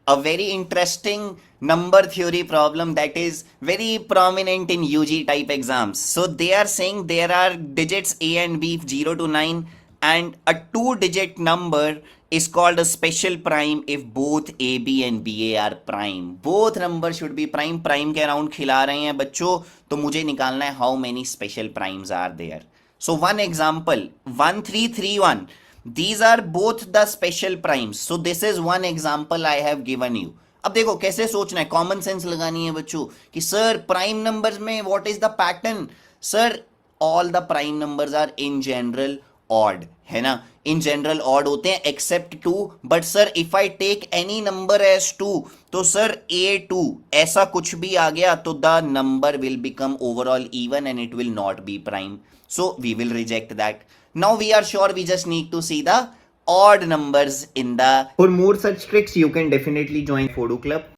a very interesting number theory problem that is very prominent in UG type exams. So they are saying there are digits A and B 0 to 9 and a two digit number is called a special prime if both AB and BA are prime. Both numbers should be prime. Prime के around खिला रहे हैं बच्चों, तो मुझे निकालना है how many special primes are there. So one example 1331. These are both the special primes. So this is one example I have given you. अब देखो कैसे सोचना है, कॉमन सेंस लगानी है बच्चों कि सर प्राइम नंबर्स में what is the pattern. Sir all the prime numbers are in general odd, है ना. इन जनरल ऑड होते हैं except two. But sir if I take any number as two, तो सर A2 ऐसा कुछ भी आ गया तो the number will become overall even and it will not be prime. So we will reject that. Now we are sure we just need to see the odd numbers in the. For more such tricks, you can definitely join Fodu Club.